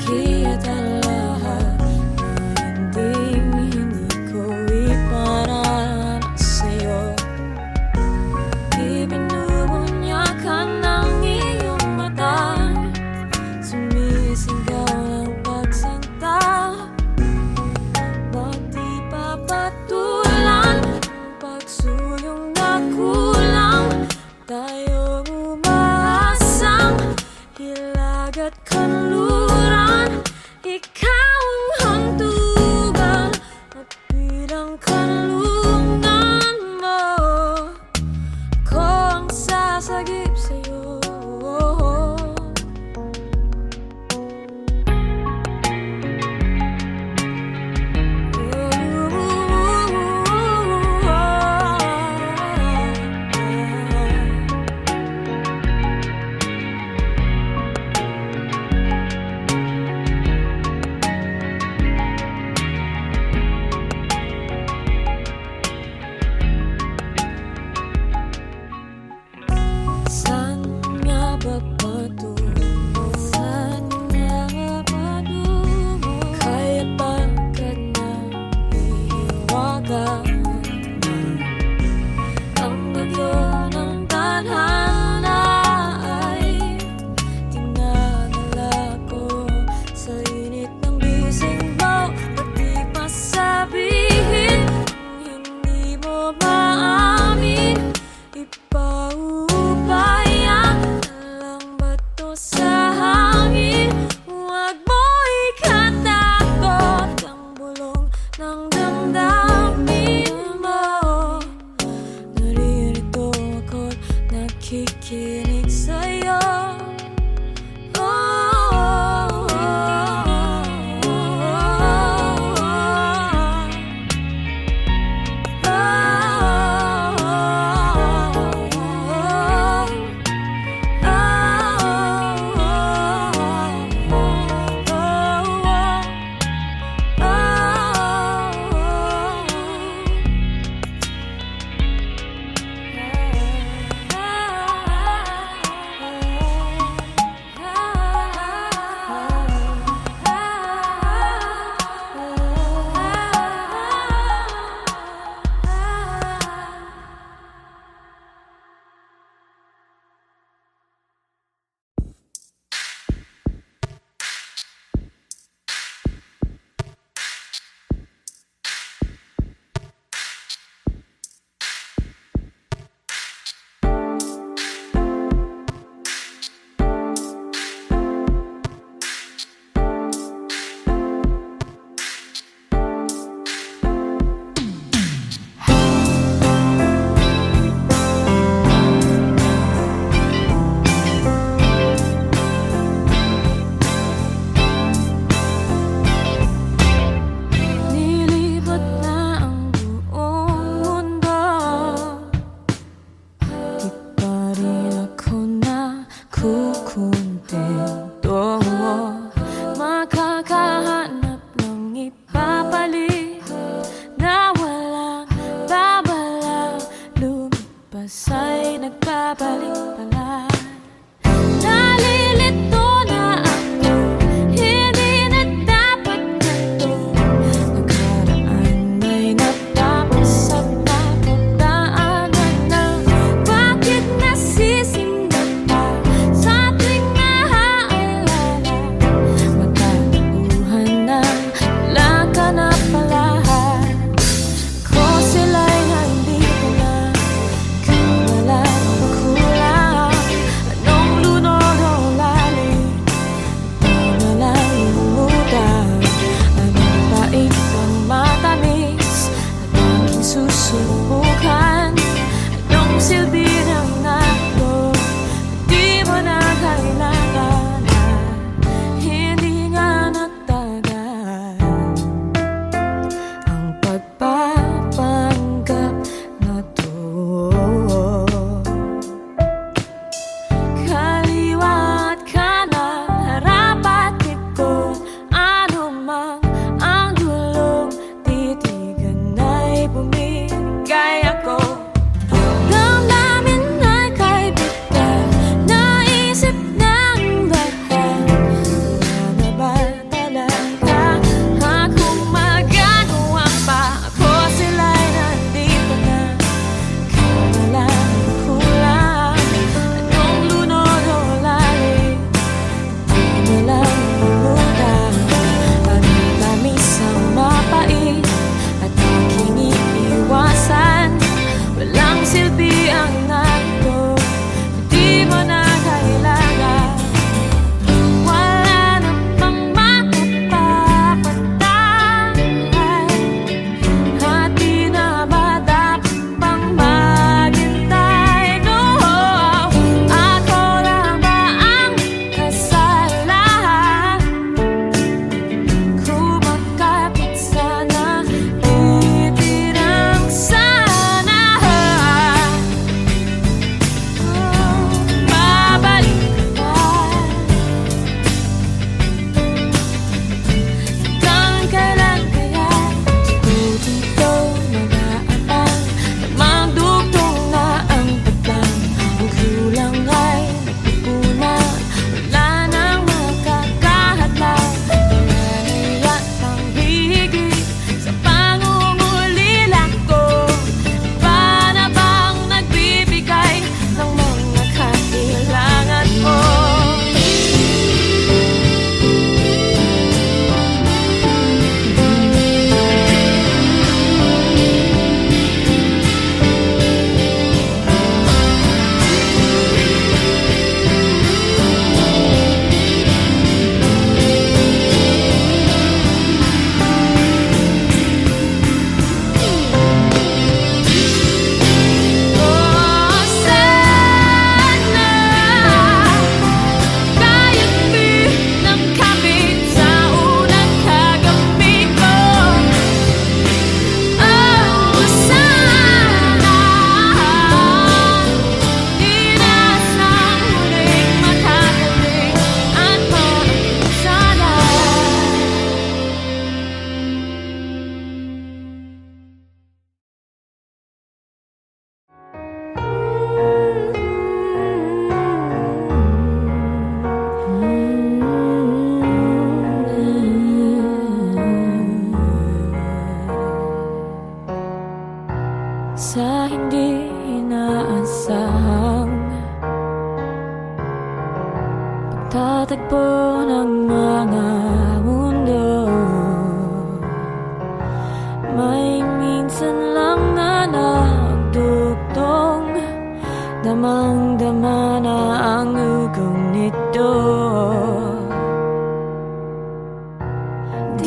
Kaya't ang lahat na hindi ko ipangarap sa'yo. Ibinubunyakan ng iyong mata, sumisigaw ng pagsinta. Ba't di papatulan pagsulong na kulang? Tayo umaasang hilag at kanluran.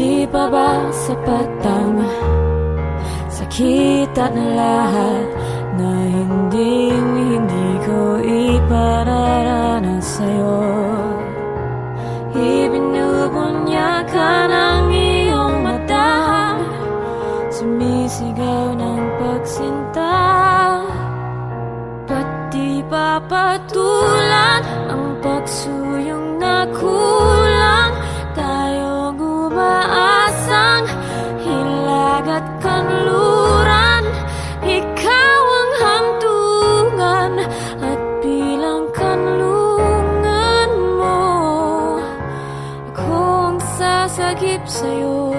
Di pa ba sapat ang sakit at lahat na hindi ko ipararanas sa'yo? Ibinubunyakan ang iyong mata, sumisigaw ng pagsinta. Pati papatulan ang pagsuyong na kulang. Tayo gumaasang hilag at kanluran. Ikaw ang hantungan at bilang kanlungan mo, ako ang sasagip sa'yo.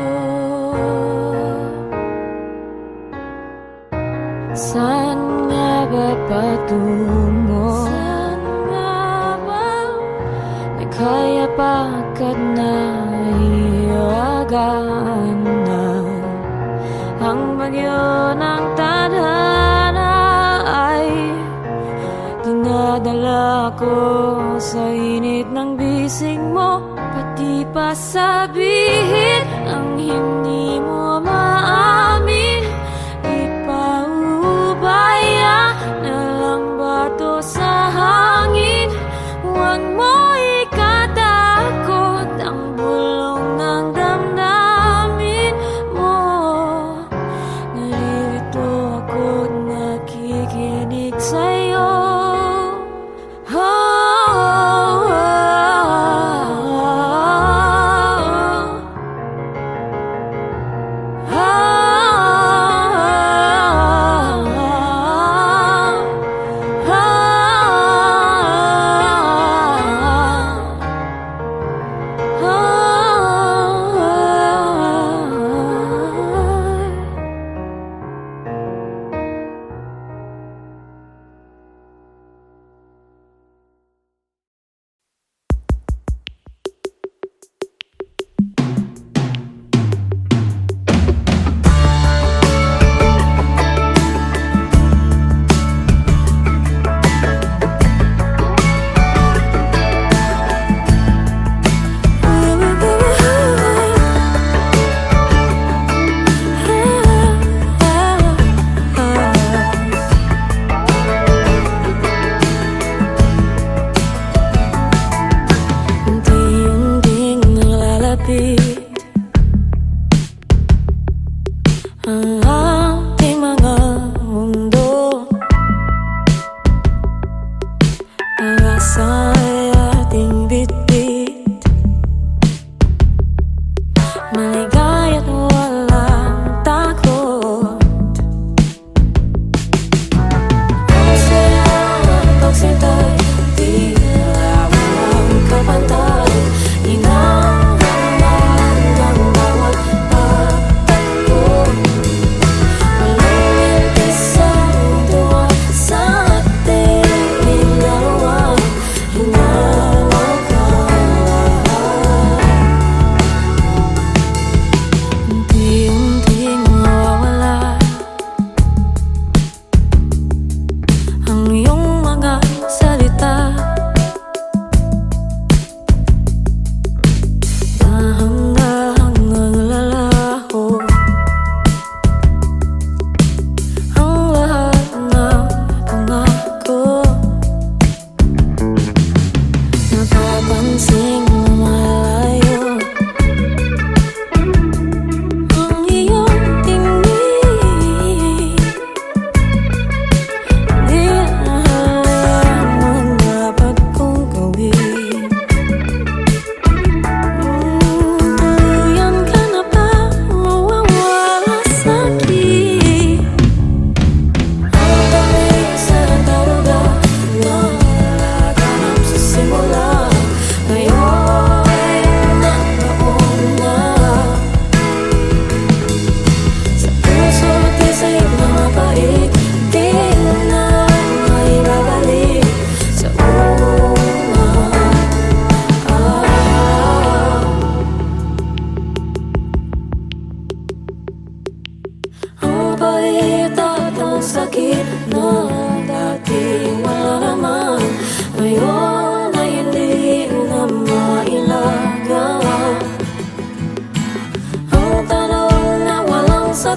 Saan nga ba patungo? Saan nga ba kaya pagkat nahiyagaan na ang bagyo ng tadhana ay dinadala ko sa init ng bisig mo. Pati pa sa bihit ang hindi mo maamin, ipaubaya na lang ba to sa hangin? Huwag mo ikatakot ang bulong ng damdamin mo. Nalilito ako't nakikinig sa'yo. Oh, oh, oh, unti-unting nalalapit ang ating mga mundo. Ang asa ay ating bitbit, maligay at walang takot. Ang saya ng pagsintay, di na walang kapantay. Inahangan ang bawat pagtakbo, walang isang tuwa sa ating larawan. Hinanap ang lahat.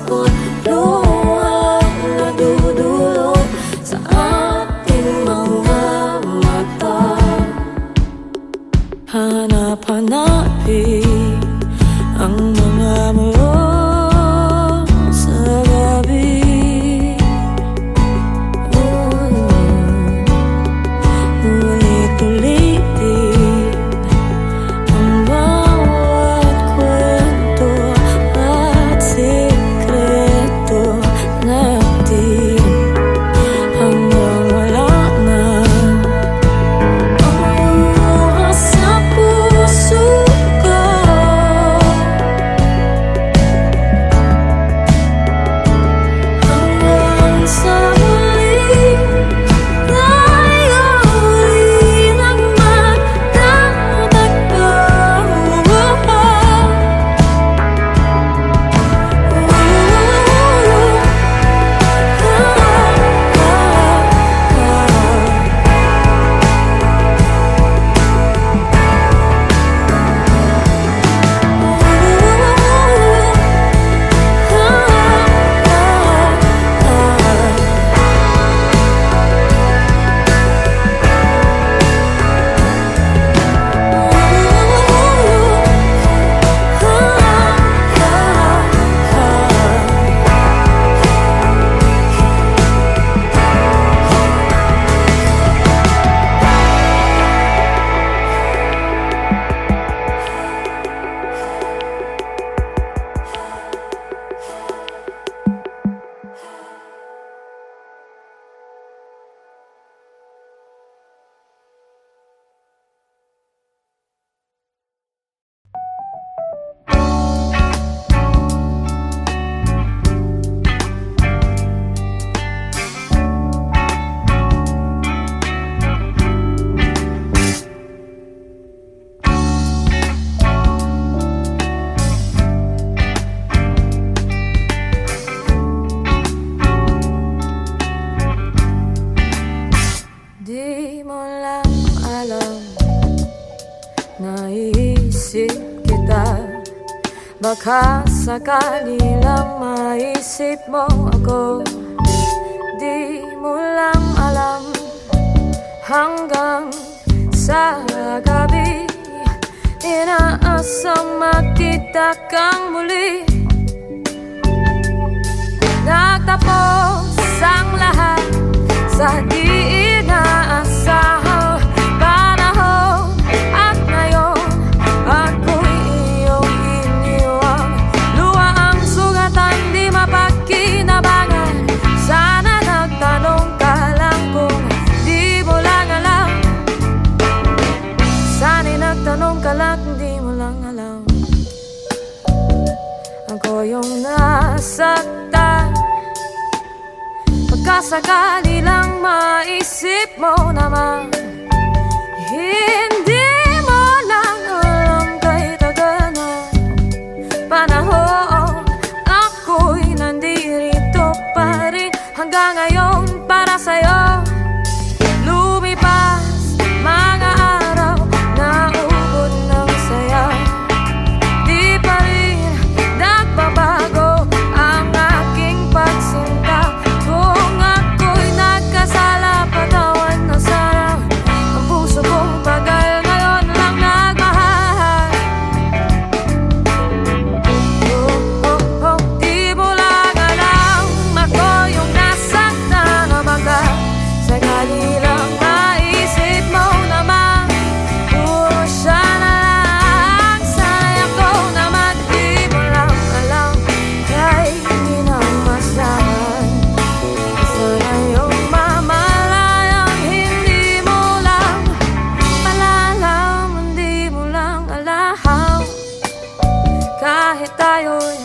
takot, luha nadudulot sa ating mga mata. Hanap-hanapin ang mga mulong sa gabi. Ulit-ulitin ang bawat kwento at sikreto natin hanggang wala na ang luha sa puso ko. Hanggang sa huli tayo rin ang magtatagpo. Di mo lang alam, naiisip kita. Baka sakali lang maisip mo ako. Di mo lang alam, hanggang sa gabi inaasam makita kang muli. Nagtapos ang lahat sa di inaasahang panahon. At ngayon ako'y iyong iniwan. Luha ang sugatan, di mapagkinabangan. Sana nagtanong ka lang kung di mo lang alam. Sana'y nagtanong ka lang kung di mo lang alam. Ako yung nasaktan. Pagkasakali lang maisip mo naman, hindi mo lang alam kay tagal na panahon. Ako'y nandito pa rin hanggang ngayon para sa'yo. Lumipas mga araw, naubod ng saya. Di pa rin nagbabago ang aking pagsinta. Kung ako'y nagkasala, patawan na sana. Ang puso kong tagal ngayon lang nagmahal. Di mo lang alam, ako yung nasaktan na baka sakali lang maisip mo naman. Puro siya na lang, sana'y ako naman. Di mo lang alam, kay hindi na masahan. Sana yung mamalayang hindi mo lang malalaman, di mo lang alam. Kahit tayo'y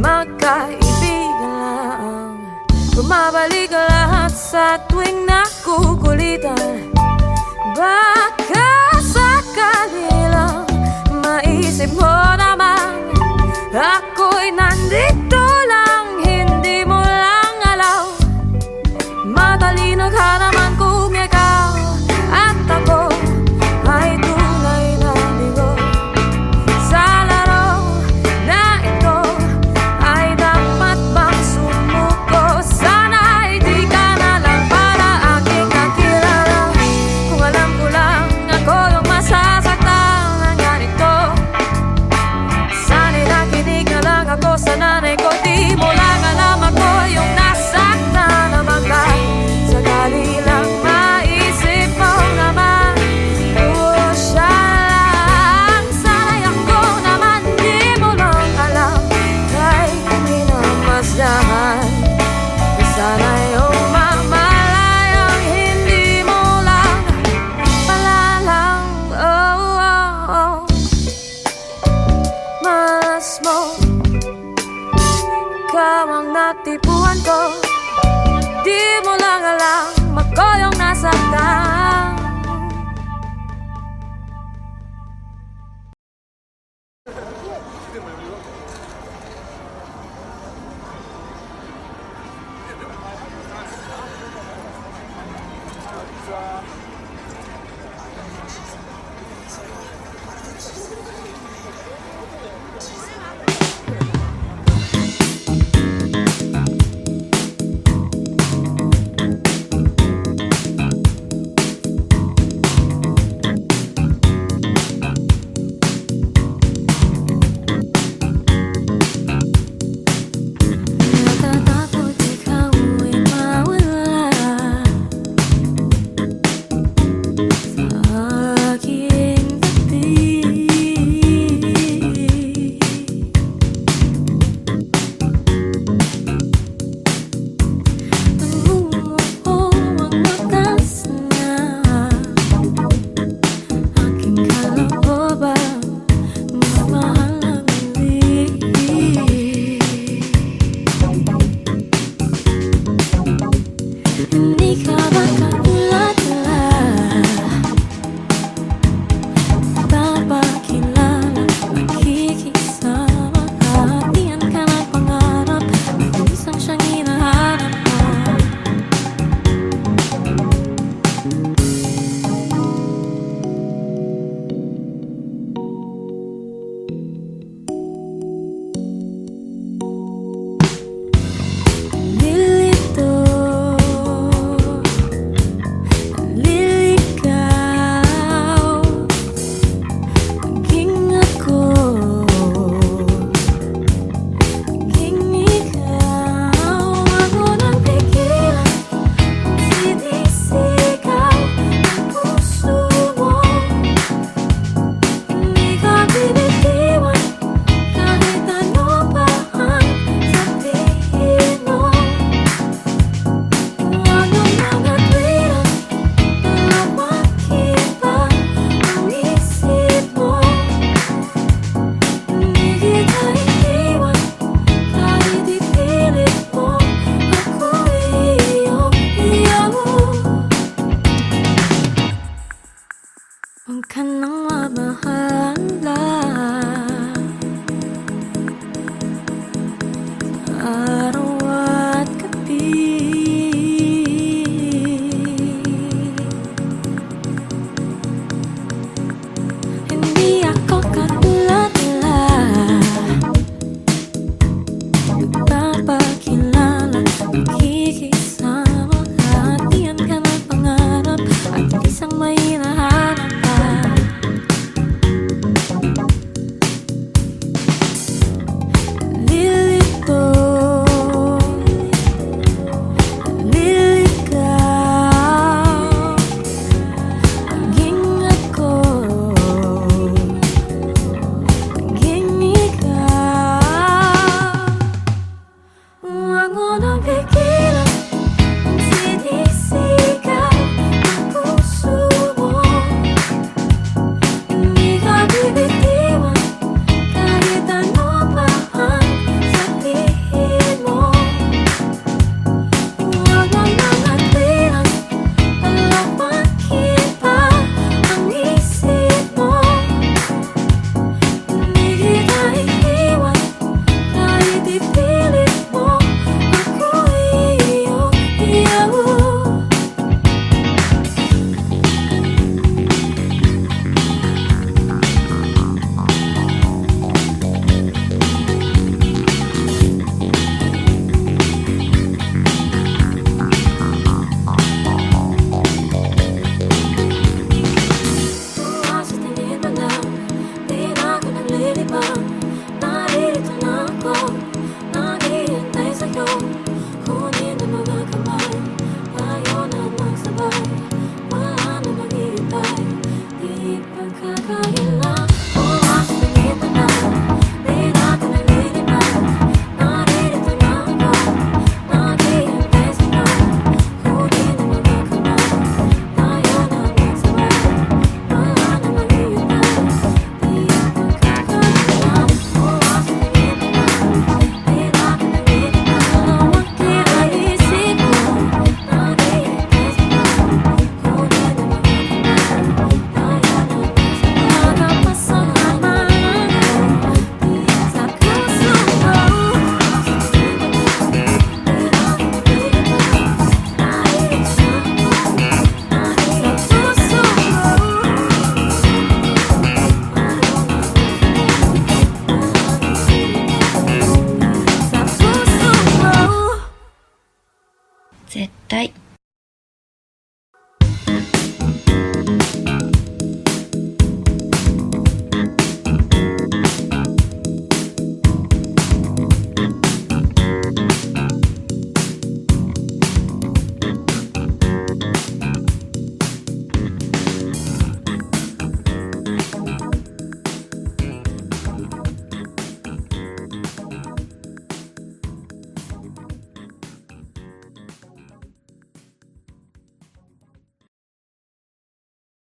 magkaibigan lang, bumabalik lahat sa tuwing nakukulitan. Baka sakali lang maisip mo naman, ako'y nandito lang, hindi mo lang alam. Matalino ka naman kung ikaw at ako ay tunay na bigo. Sa laro na ito ay dapat ba mo. Ikaw ang natipuan ko, di mo lang alam ako yung nasaktan.